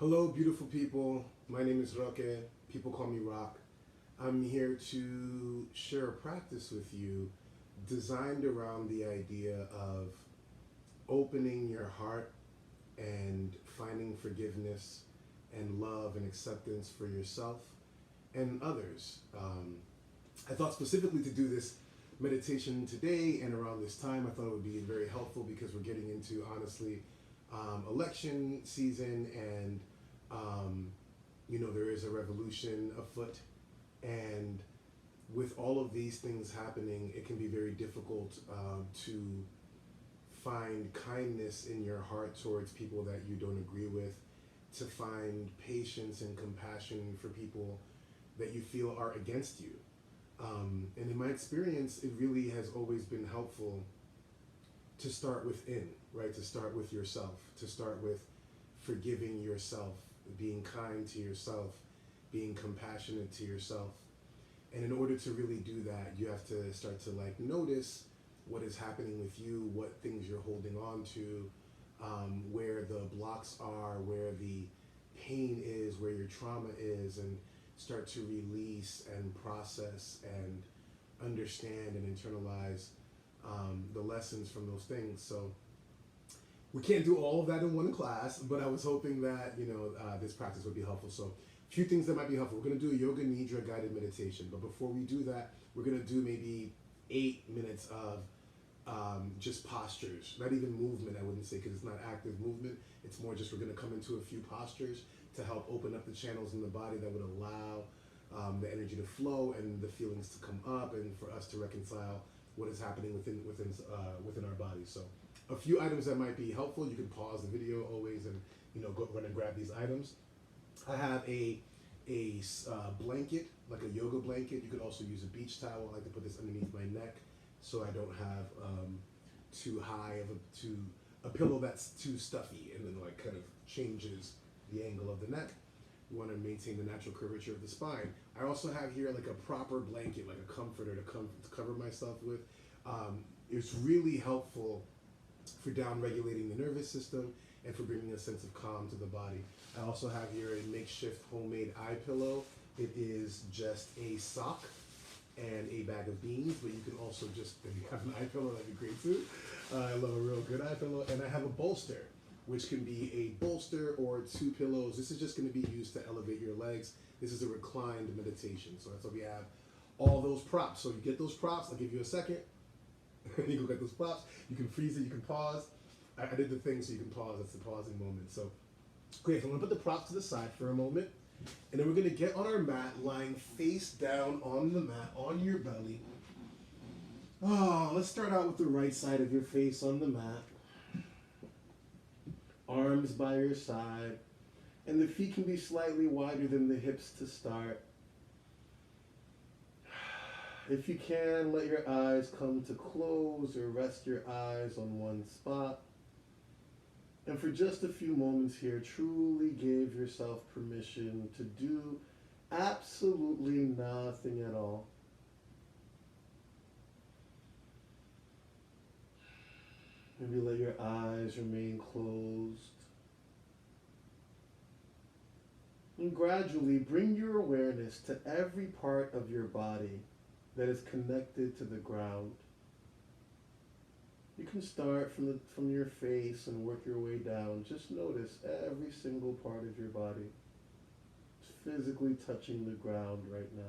Hello, beautiful people. My name is Roque. People call me Rock. I'm here to share a practice with you designed around the idea of opening your heart and finding forgiveness and love and acceptance for yourself and others. I thought specifically to do this meditation today and around this time. I thought it would be very helpful because we're getting into, honestly, election season, and there is a revolution afoot, and with all of these things happening, it can be very difficult to find kindness in your heart towards people that you don't agree with, to find patience and compassion for people that you feel are against you. And in my experience, it really has always been helpful to start within, right? To start with yourself, to start with forgiving yourself, being kind to yourself, being compassionate to yourself. And in order to really do that, you have to start to notice what is happening with you, what things you're holding on to, where the blocks are, where the pain is, where your trauma is, and start to release and process and understand and internalize the lessons from those things. So we can't do all of that in one class, but I was hoping that this practice would be helpful. So a few things that might be helpful. We're going to do a yoga nidra guided meditation, but before we do that, we're going to do maybe 8 minutes of just postures, not even movement, I wouldn't say, because it's not active movement. It's more just we're going to come into a few postures to help open up the channels in the body that would allow the energy to flow and the feelings to come up, and for us to reconcile what is happening within our bodies. So a few items that might be helpful. You can pause the video always and go run and grab these items. I have a blanket, like a yoga blanket. You could also use a beach towel. I like to put this underneath my neck so I don't have too high of a pillow that's too stuffy and then kind of changes the angle of the neck. You want to maintain the natural curvature of the spine. I also have here a proper blanket, like a comforter to cover myself with. It's really helpful for down regulating the nervous system and for bringing a sense of calm to the body. I also have here a makeshift homemade eye pillow. It is just a sock and a bag of beans, but you can also just, if you have an eye pillow, that'd be great too. I love a real good eye pillow. And I have a bolster, which can be a bolster or 2 pillows. This is just going to be used to elevate your legs. This is a reclined meditation. So that's why we have all those props. So you get those props. I'll give you a second. You go get those props. You can freeze it. You can pause. I did the thing so you can pause. That's the pausing moment. So great. So I'm going to put the props to the side for a moment. And then we're going to get on our mat, lying face down on the mat, on your belly. Oh, let's start out with the right side of your face on the mat. Arms by your side. And the feet can be slightly wider than the hips to start. If you can, let your eyes come to close or rest your eyes on one spot. And for just a few moments here, truly give yourself permission to do absolutely nothing at all. Maybe let your eyes remain closed. And gradually bring your awareness to every part of your body that is connected to the ground. You can start from your face and work your way down. Just notice every single part of your body. It's physically touching the ground right now.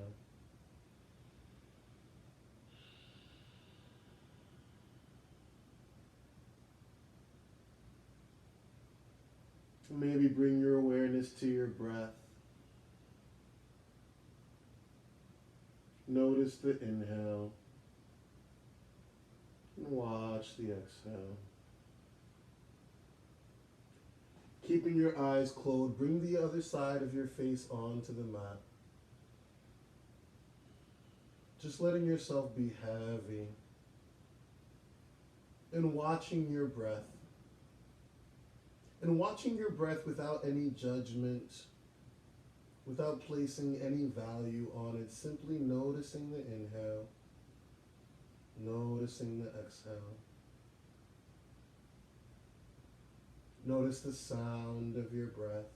Maybe bring your awareness to your breath. Notice the inhale. And watch the exhale. Keeping your eyes closed, bring the other side of your face onto the mat. Just letting yourself be heavy. And watching your breath. And watching your breath without any judgment, without placing any value on it, simply noticing the inhale. Noticing the exhale. Notice the sound of your breath.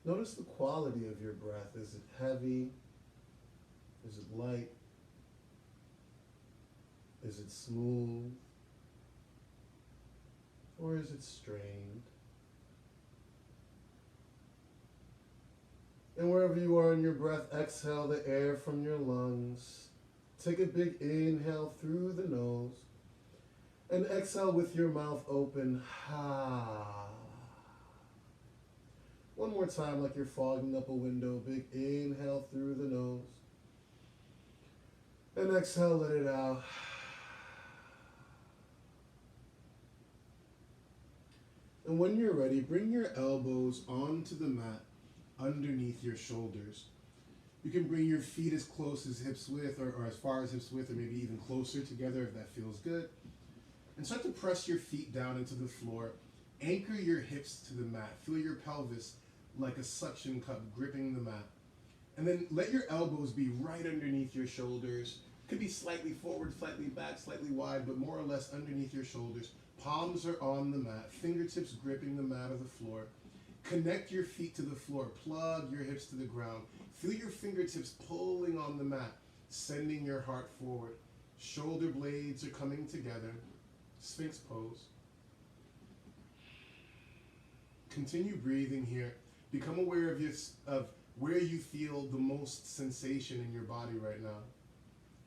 Notice the quality of your breath. Is it heavy? Is it light? Is it smooth? Or is it strained? And wherever you are in your breath, exhale the air from your lungs. Take a big inhale through the nose. And exhale with your mouth open. Ha. One more time, like you're fogging up a window. Big inhale through the nose. And exhale, let it out. And when you're ready, bring your elbows onto the mat underneath your shoulders. You can bring your feet as close as hips width or as far as hips width or maybe even closer together if that feels good. And start to press your feet down into the floor. Anchor your hips to the mat. Feel your pelvis like a suction cup gripping the mat. And then let your elbows be right underneath your shoulders. Could be slightly forward, slightly back, slightly wide, but more or less underneath your shoulders. Palms are on the mat, fingertips gripping the mat of the floor. Connect your feet to the floor, plug your hips to the ground. Feel your fingertips pulling on the mat, sending your heart forward. Shoulder blades are coming together. Sphinx Pose. Continue breathing here. Become aware of where you feel the most sensation in your body right now.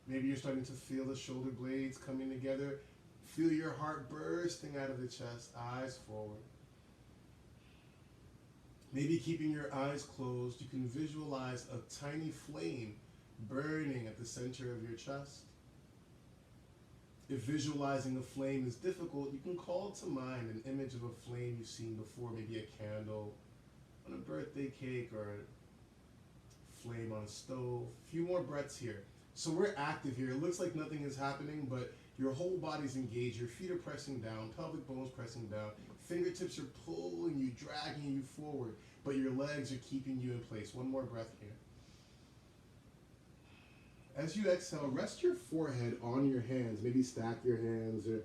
Maybe you're starting to feel the shoulder blades coming together. Feel your heart bursting out of the chest, eyes forward. Maybe keeping your eyes closed, you can visualize a tiny flame burning at the center of your chest. If visualizing a flame is difficult, you can call to mind an image of a flame you've seen before, maybe a candle on a birthday cake or a flame on a stove. A few more breaths here. So we're active here. It looks like nothing is happening, but your whole body's engaged. Your feet are pressing down, pelvic bones pressing down. Fingertips are pulling you, dragging you forward, but your legs are keeping you in place. One more breath here. As you exhale, rest your forehead on your hands. Maybe stack your hands or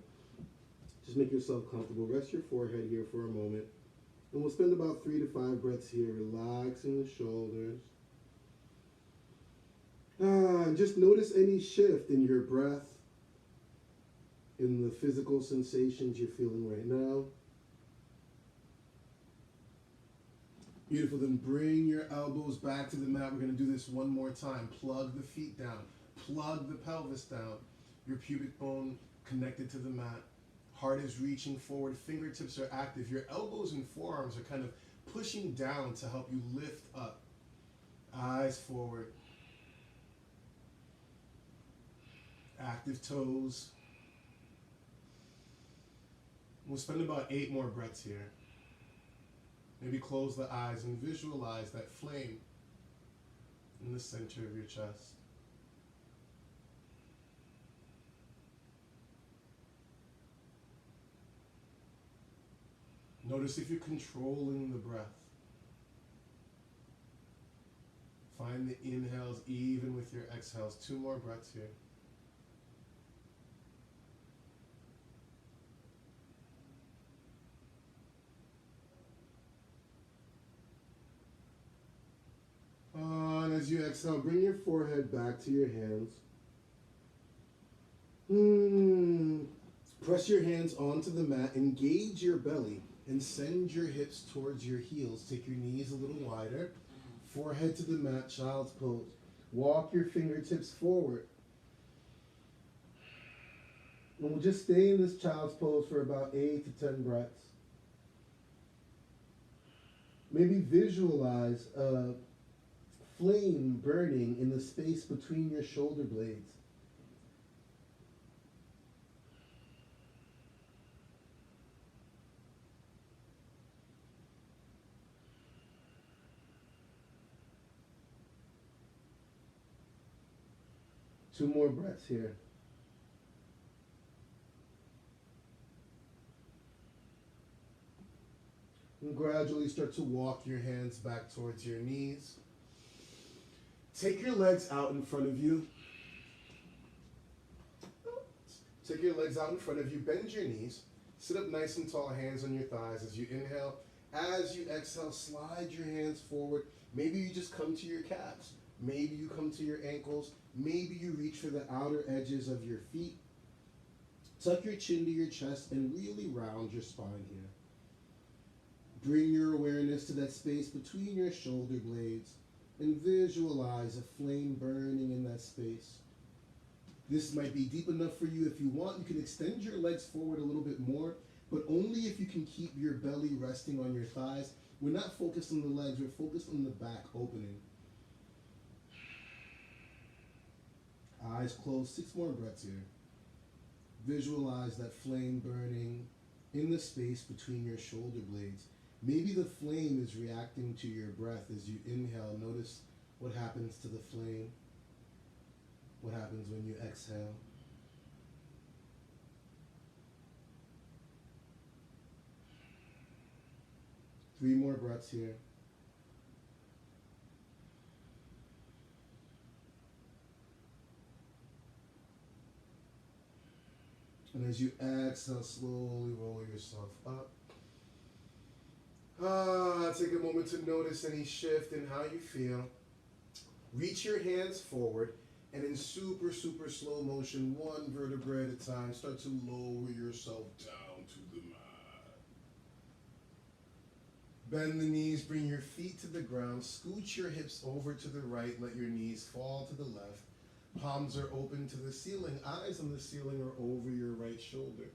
just make yourself comfortable. Rest your forehead here for a moment. And we'll spend about 3 to 5 breaths here, relaxing the shoulders. Just notice any shift in your breath, in the physical sensations you're feeling right now. Beautiful. Then bring your elbows back to the mat. We're going to do this one more time. Plug the feet down. Plug the pelvis down. Your pubic bone connected to the mat. Heart is reaching forward. Fingertips are active. Your elbows and forearms are kind of pushing down to help you lift up. Eyes forward. Active toes. We'll spend about 8 more breaths here. Maybe close the eyes and visualize that flame in the center of your chest. Notice if you're controlling the breath. Find the inhales even with your exhales. 2 more breaths here. And as you exhale, bring your forehead back to your hands. Press your hands onto the mat, engage your belly, and send your hips towards your heels. Take your knees a little wider. Forehead to the mat, child's pose. Walk your fingertips forward. And we'll just stay in this child's pose for about 8 to 10 breaths. Maybe visualize a flame burning in the space between your shoulder blades. Two more breaths here. And gradually start to walk your hands back towards your knees. Take your legs out in front of you. Take your legs out in front of you. Bend your knees. Sit up nice and tall, hands on your thighs as you inhale. As you exhale, slide your hands forward. Maybe you just come to your calves. Maybe you come to your ankles. Maybe you reach for the outer edges of your feet. Tuck your chin to your chest and really round your spine here. Bring your awareness to that space between your shoulder blades and visualize a flame burning in that space. This might be deep enough for you. If you want, you can extend your legs forward a little bit more, but only if you can keep your belly resting on your thighs. We're not focused on the legs, we're focused on the back opening. Eyes closed, 6 more breaths here. Visualize that flame burning in the space between your shoulder blades. Maybe the flame is reacting to your breath as you inhale. Notice what happens to the flame. What happens when you exhale? Three more breaths here. And as you exhale, slowly roll yourself up. Take a moment to notice any shift in how you feel. Reach your hands forward, and in super, super slow motion, one vertebrae at a time, start to lower yourself down to the mat. Bend the knees, bring your feet to the ground, scooch your hips over to the right, let your knees fall to the left. Palms are open to the ceiling, eyes on the ceiling or over your right shoulder.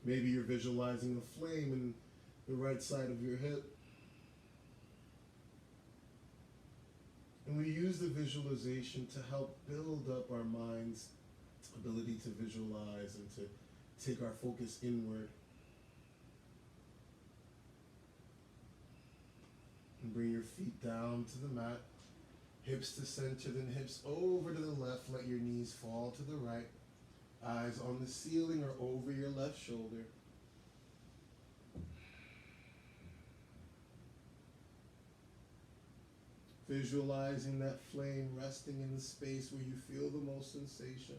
Maybe you're visualizing a flame in the right side of your hip. And we use the visualization to help build up our mind's ability to visualize and to take our focus inward. And bring your feet down to the mat. Hips to center, then hips over to the left. Let your knees fall to the right. Eyes on the ceiling or over your left shoulder. Visualizing that flame resting in the space where you feel the most sensation.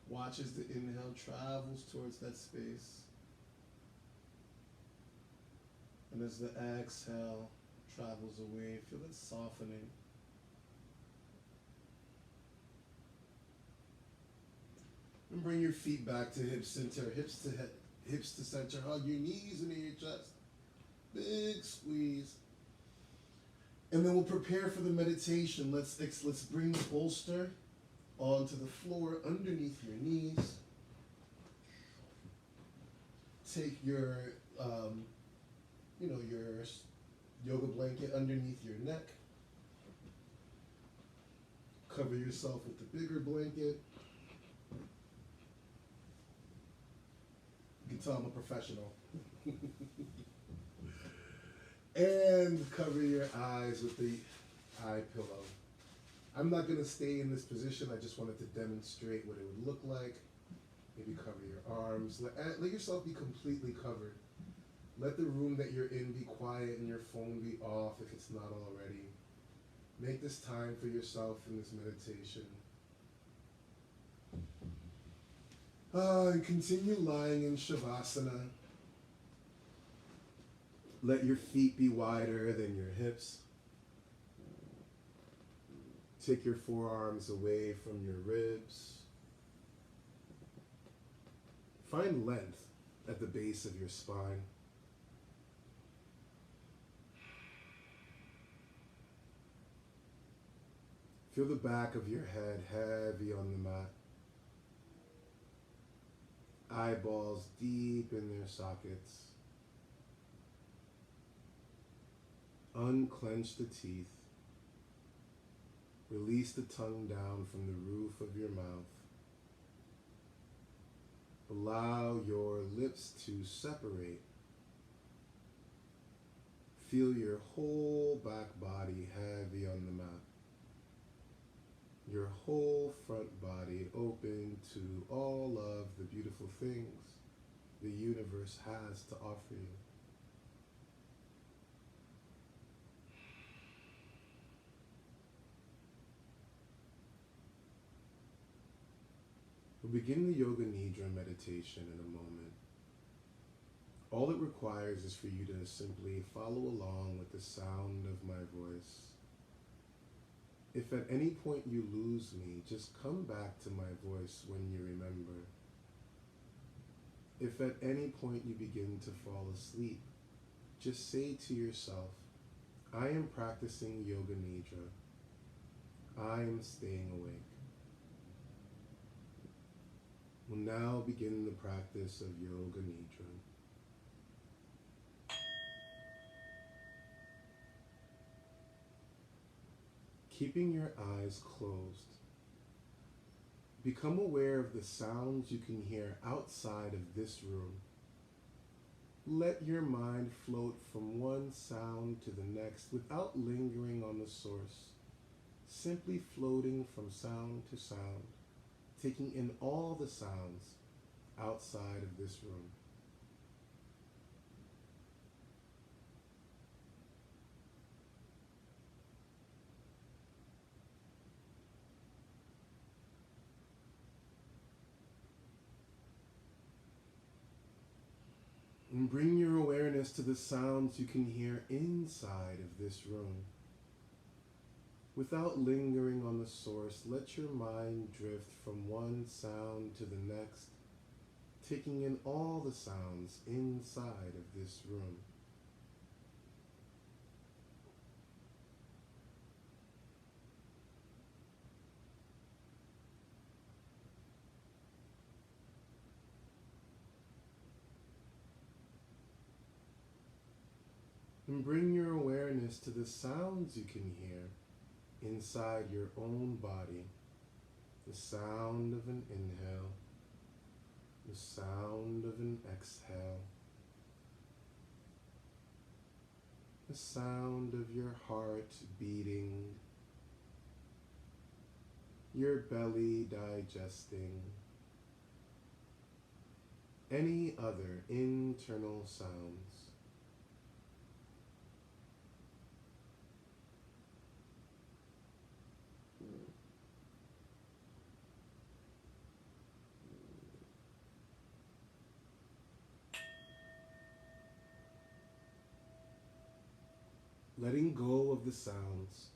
Watch as the inhale travels towards that space. And as the exhale travels away, feel it softening. And bring your feet back to hip center, hips to center. Hug your knees into your chest. Big squeeze. And then we'll prepare for the meditation. Let's bring the bolster onto the floor underneath your knees. Take your your yoga blanket underneath your neck. Cover yourself with the bigger blanket. You can tell I'm a professional. And cover your eyes with the eye pillow. I'm not going to stay in this position. I just wanted to demonstrate what it would look like. Maybe cover your arms. Let yourself be completely covered. Let the room that you're in be quiet and your phone be off if it's not already. Make this time for yourself in this meditation. And continue lying in Shavasana. Let your feet be wider than your hips. Take your forearms away from your ribs. Find length at the base of your spine. Feel the back of your head heavy on the mat. Eyeballs deep in their sockets. Unclench the teeth. Release the tongue down from the roof of your mouth. Allow your lips to separate. Feel your whole back body heavy on the mat. Your whole front body open to all of the beautiful things the universe has to offer you. We'll begin the Yoga Nidra meditation in a moment. All it requires is for you to simply follow along with the sound of my voice. If at any point you lose me, just come back to my voice when you remember. If at any point you begin to fall asleep, just say to yourself, I am practicing Yoga Nidra. I am staying awake. We'll now begin the practice of Yoga Nidra. Keeping your eyes closed, become aware of the sounds you can hear outside of this room. Let your mind float from one sound to the next without lingering on the source, simply floating from sound to sound, taking in all the sounds outside of this room. And bring your awareness to the sounds you can hear inside of this room. Without lingering on the source, let your mind drift from one sound to the next, taking in all the sounds inside of this room. And bring your awareness to the sounds you can hear inside your own body. The sound of an inhale, the sound of an exhale, the sound of your heart beating, your belly digesting, any other internal sounds. Letting go of the sounds,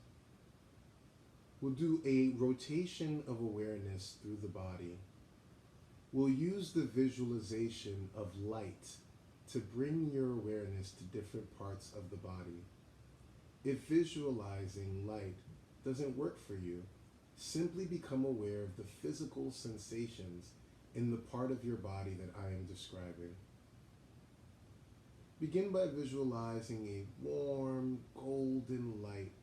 we'll do a rotation of awareness through the body. We'll use the visualization of light to bring your awareness to different parts of the body. If visualizing light doesn't work for you, simply become aware of the physical sensations in the part of your body that I am describing. Begin by visualizing a warm, golden light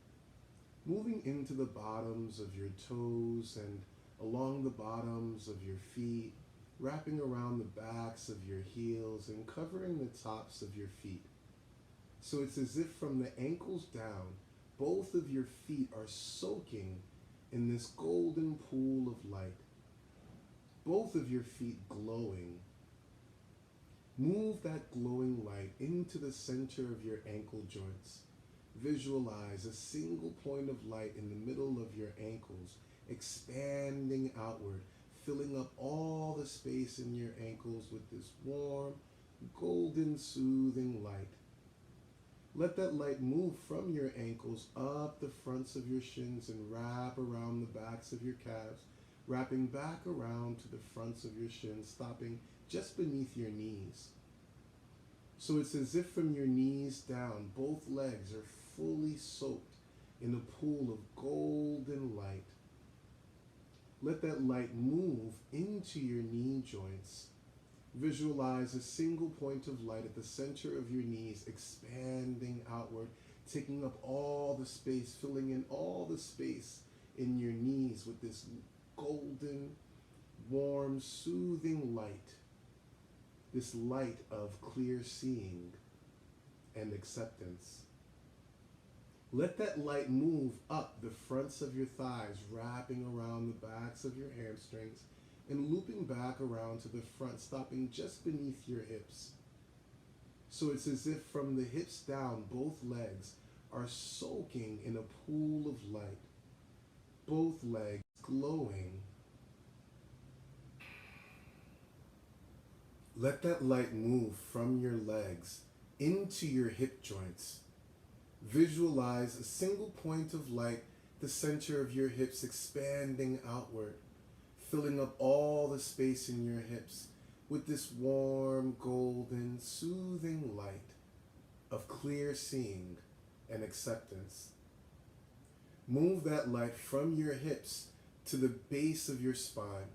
moving into the bottoms of your toes and along the bottoms of your feet, wrapping around the backs of your heels and covering the tops of your feet. So it's as if from the ankles down, both of your feet are soaking in this golden pool of light. Both of your feet glowing. Move that glowing light into the center of your ankle joints. Visualize a single point of light in the middle of your ankles, expanding outward, filling up all the space in your ankles with this warm, golden, soothing light. Let that light move from your ankles up the fronts of your shins and wrap around the backs of your calves, wrapping back around to the fronts of your shins, stopping just beneath your knees. So it's as if from your knees down, both legs are fully soaked in a pool of golden light. Let that light move into your knee joints. Visualize a single point of light at the center of your knees, expanding outward, taking up all the space, filling in all the space in your knees with this golden, warm, soothing light. This light of clear seeing and acceptance. Let that light move up the fronts of your thighs, wrapping around the backs of your hamstrings and looping back around to the front, stopping just beneath your hips. So it's as if from the hips down, both legs are soaking in a pool of light. Both legs glowing. Let that light move from your legs into your hip joints. Visualize a single point of light, the center of your hips expanding outward, filling up all the space in your hips with this warm, golden, soothing light of clear seeing and acceptance. Move that light from your hips to the base of your spine.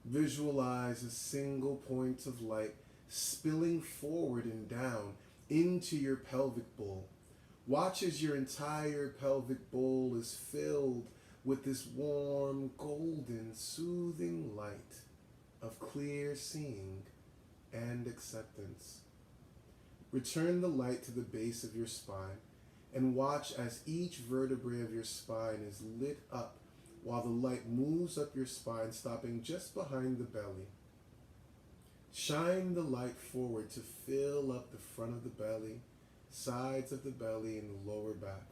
Visualize a single point of light spilling forward and down into your pelvic bowl. Watch as your entire pelvic bowl is filled with this warm, golden, soothing light of clear seeing and acceptance. Return the light to the base of your spine and watch as each vertebrae of your spine is lit up while the light moves up your spine, stopping just behind the belly. Shine the light forward to fill up the front of the belly, sides of the belly, and the lower back.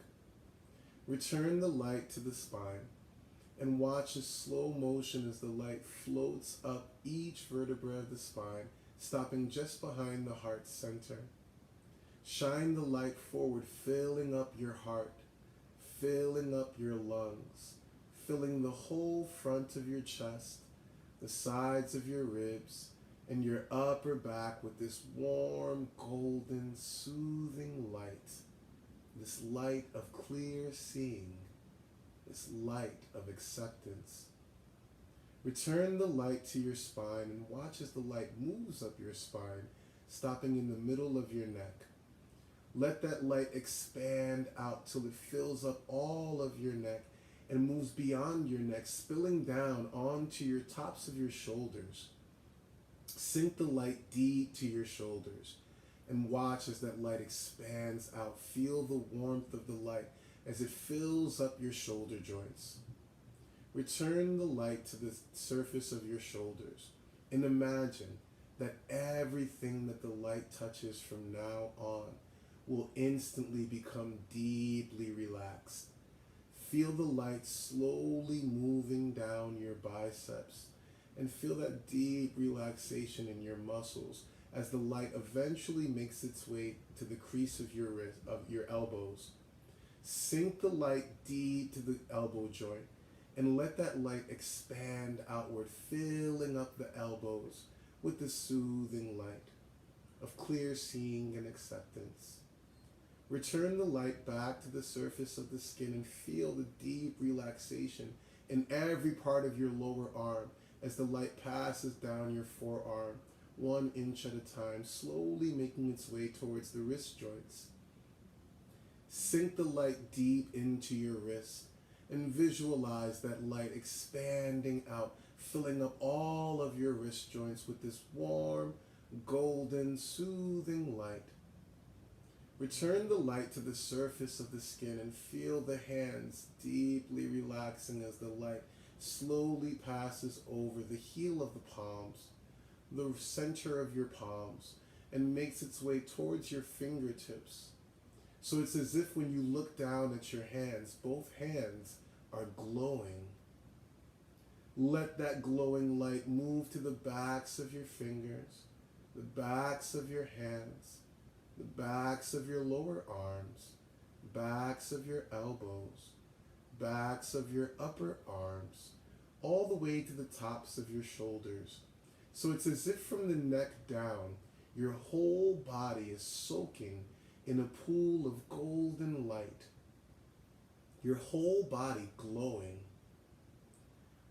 Return the light to the spine and watch a slow motion as the light floats up each vertebra of the spine, stopping just behind the heart center. Shine the light forward, filling up your heart, filling up your lungs, filling the whole front of your chest, the sides of your ribs, and your upper back with this warm, golden, soothing light, this light of clear seeing, this light of acceptance. Return the light to your spine and watch as the light moves up your spine, stopping in the middle of your neck. Let that light expand out till it fills up all of your neck and moves beyond your neck, spilling down onto your tops of your shoulders. Sink the light deep to your shoulders and watch as that light expands out. Feel the warmth of the light as it fills up your shoulder joints. Return the light to the surface of your shoulders and imagine that everything that the light touches from now on will instantly become deeply relaxed. Feel the light slowly moving down your biceps and feel that deep relaxation in your muscles as the light eventually makes its way to the crease of your wrist, of your elbows. Sink the light deep to the elbow joint and let that light expand outward, filling up the elbows with the soothing light of clear seeing and acceptance. Return the light back to the surface of the skin and feel the deep relaxation in every part of your lower arm as the light passes down your forearm, 1 inch at a time, slowly making its way towards the wrist joints. Sink the light deep into your wrist and visualize that light expanding out, filling up all of your wrist joints with this warm, golden, soothing light. Return the light to the surface of the skin and feel the hands deeply relaxing as the light slowly passes over the heel of the palms, the center of your palms, and makes its way towards your fingertips. So it's as if when you look down at your hands, both hands are glowing. Let that glowing light move to the backs of your fingers, the backs of your hands, the backs of your lower arms, backs of your elbows, backs of your upper arms, all the way to the tops of your shoulders. So it's as if from the neck down, your whole body is soaking in a pool of golden light, your whole body glowing.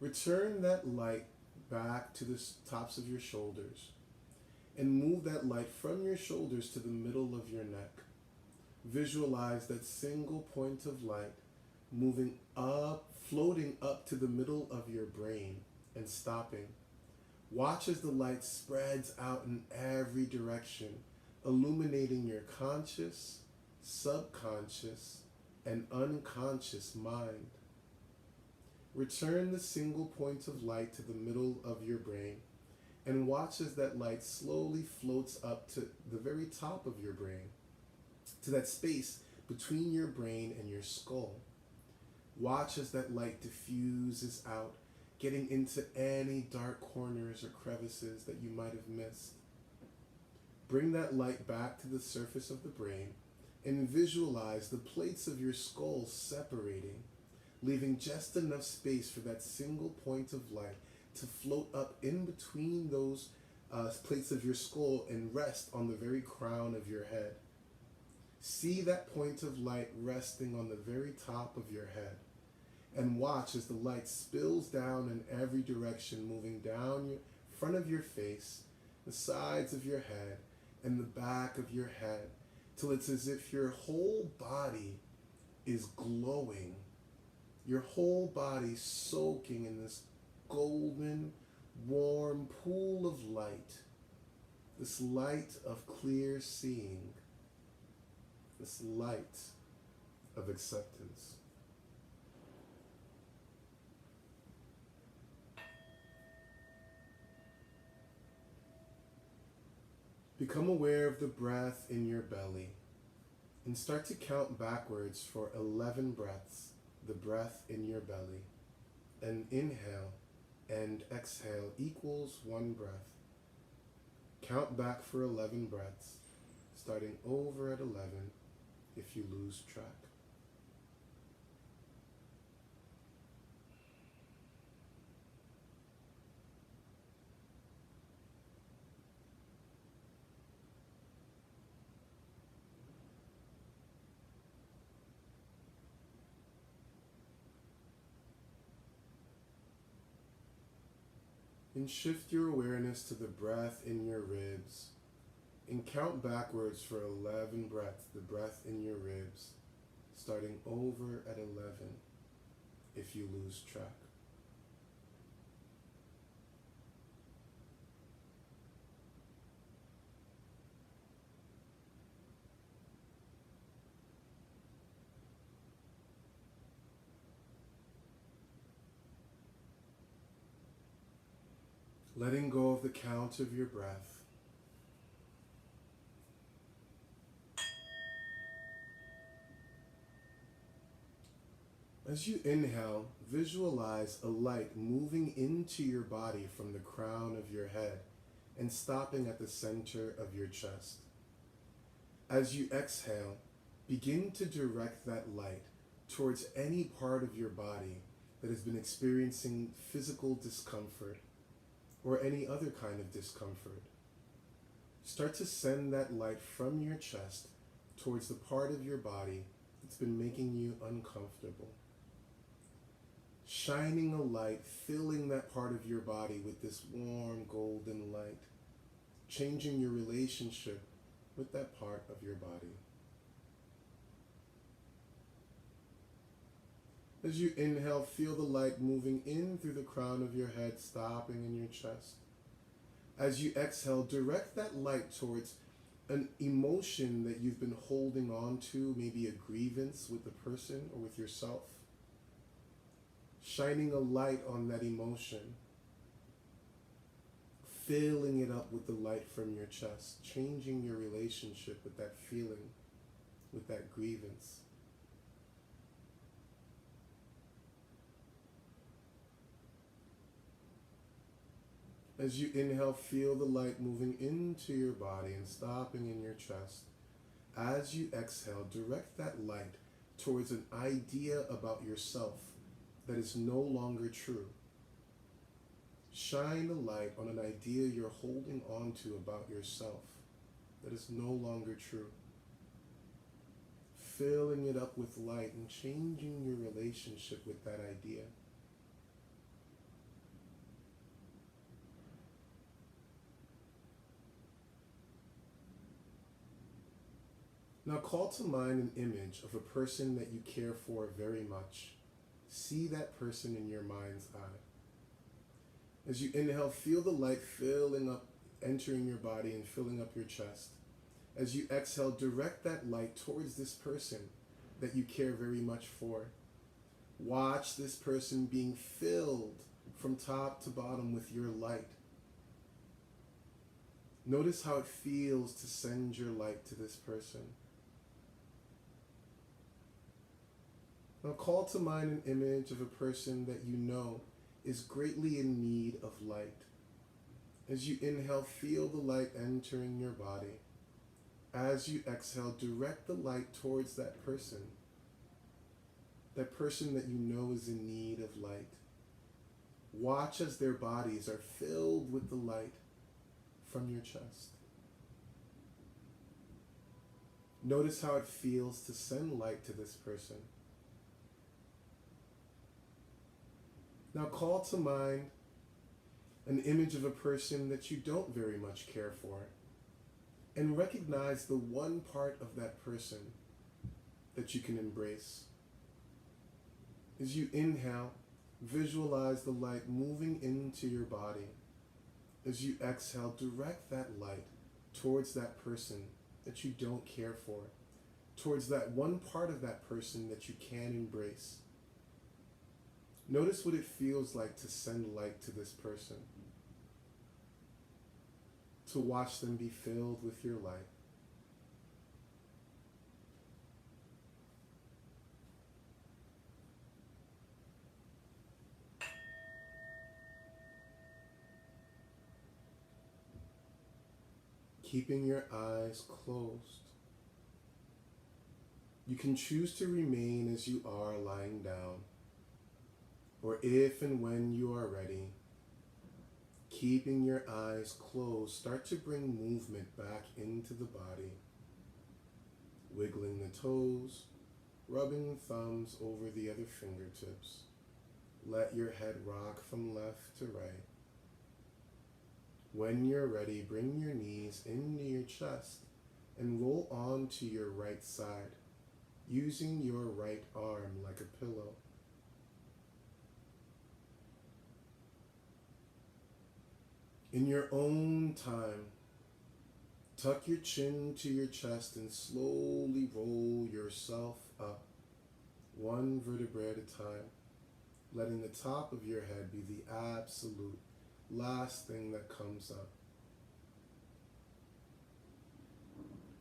Return that light back to the tops of your shoulders and move that light from your shoulders to the middle of your neck. Visualize that single point of light moving up, floating up to the middle of your brain and stopping. Watch as the light spreads out in every direction, illuminating your conscious, subconscious, and unconscious mind. Return the single point of light to the middle of your brain and watch as that light slowly floats up to the very top of your brain, to that space between your brain and your skull. Watch as that light diffuses out, getting into any dark corners or crevices that you might have missed. Bring that light back to the surface of the brain and visualize the plates of your skull separating, leaving just enough space for that single point of light to float up in between those plates of your skull and rest on the very crown of your head. See that point of light resting on the very top of your head, and watch as the light spills down in every direction, moving down your front of your face, the sides of your head, and the back of your head, till it's as if your whole body is glowing, your whole body soaking in this golden, warm pool of light, this light of clear seeing, this light of acceptance. Become aware of the breath in your belly and start to count backwards for 11 breaths, the breath in your belly. An inhale and exhale equals 1 breath. Count back for 11 breaths, starting over at 11 if you lose track. And shift your awareness to the breath in your ribs and count backwards for 11 breaths, the breath in your ribs, starting over at 11 if you lose track. Letting go of the count of your breath. As you inhale, visualize a light moving into your body from the crown of your head and stopping at the center of your chest. As you exhale, begin to direct that light towards any part of your body that has been experiencing physical discomfort or any other kind of discomfort. Start to send that light from your chest towards the part of your body that's been making you uncomfortable. Shining a light, filling that part of your body with this warm golden light, changing your relationship with that part of your body. As you inhale, feel the light moving in through the crown of your head, stopping in your chest. As you exhale, direct that light towards an emotion that you've been holding on to, maybe a grievance with the person or with yourself. Shining a light on that emotion, filling it up with the light from your chest, changing your relationship with that feeling, with that grievance. As you inhale, feel the light moving into your body and stopping in your chest. As you exhale, direct that light towards an idea about yourself that is no longer true. Shine a light on an idea you're holding on to about yourself that is no longer true. Filling it up with light and changing your relationship with that idea. Now call to mind an image of a person that you care for very much. See that person in your mind's eye. As you inhale, feel the light filling up, entering your body and filling up your chest. As you exhale, direct that light towards this person that you care very much for. Watch this person being filled from top to bottom with your light. Notice how it feels to send your light to this person. Now call to mind an image of a person that you know is greatly in need of light. As you inhale, feel the light entering your body. As you exhale, direct the light towards that person that you know is in need of light. Watch as their bodies are filled with the light from your chest. Notice how it feels to send light to this person. Now call to mind an image of a person that you don't very much care for, and recognize the one part of that person that you can embrace. As you inhale, visualize the light moving into your body. As you exhale, direct that light towards that person that you don't care for, towards that one part of that person that you can embrace. Notice what it feels like to send light to this person, to watch them be filled with your light. Keeping your eyes closed, you can choose to remain as you are lying down, or if and when you are ready, keeping your eyes closed, start to bring movement back into the body, wiggling the toes, rubbing thumbs over the other fingertips. Let your head rock from left to right. When you're ready, bring your knees into your chest and roll onto your right side, using your right arm like a pillow. In your own time, tuck your chin to your chest and slowly roll yourself up, one vertebra at a time, letting the top of your head be the absolute last thing that comes up.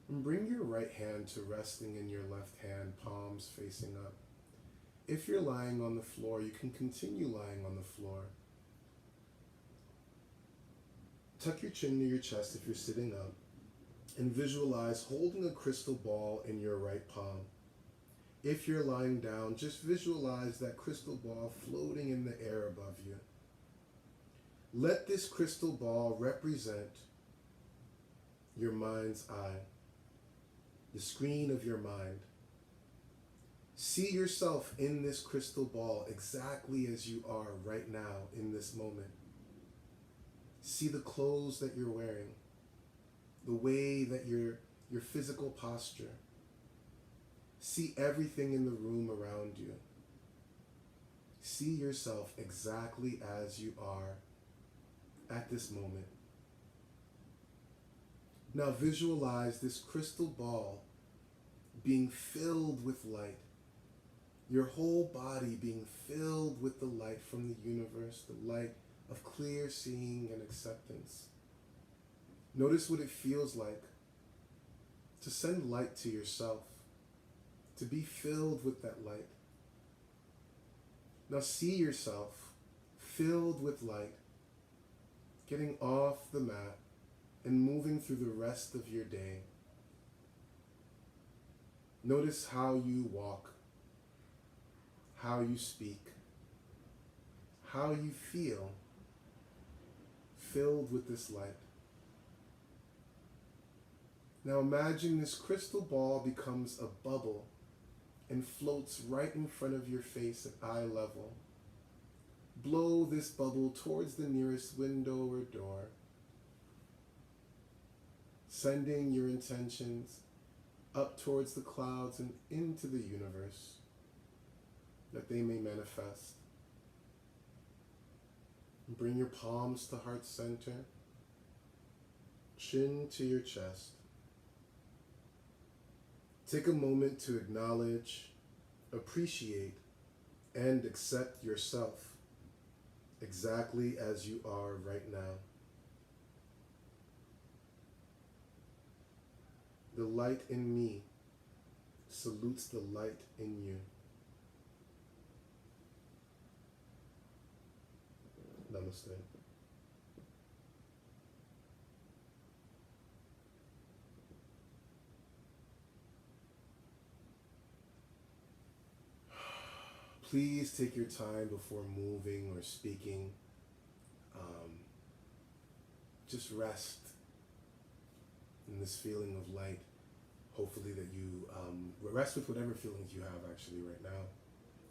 And bring your right hand to resting in your left hand, palms facing up. If you're lying on the floor, you can continue lying on the floor. Tuck your chin to your chest if you're sitting up, and visualize holding a crystal ball in your right palm. If you're lying down, just visualize that crystal ball floating in the air above you. Let this crystal ball represent your mind's eye, the screen of your mind. See yourself in this crystal ball exactly as you are right now in this moment. See the clothes that you're wearing, the way that your physical posture. See everything in the room around you. See yourself exactly as you are at this moment. Now visualize this crystal ball being filled with light. Your whole body being filled with the light from the universe, the light of clear seeing and acceptance. Notice what it feels like to send light to yourself, to be filled with that light. Now see yourself filled with light, getting off the mat and moving through the rest of your day. Notice how you walk, how you speak, how you feel, filled with this light. Now imagine this crystal ball becomes a bubble and floats right in front of your face at eye level. Blow this bubble towards the nearest window or door, sending your intentions up towards the clouds and into the universe, that they may manifest. Bring your palms to heart center, chin to your chest. Take a moment to acknowledge, appreciate, and accept yourself exactly as you are right now. The light in me salutes the light in you. Namaste. Please take your time before moving or speaking. Just rest in this feeling of light. Hopefully that you rest with whatever feelings you have actually right now,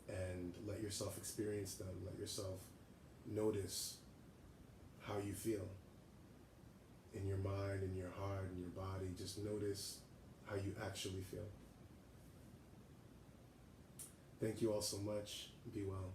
and let yourself experience them. Let yourself notice how you feel in your mind, in your heart, in your body. Just notice how you actually feel. Thank you all so much. Be well.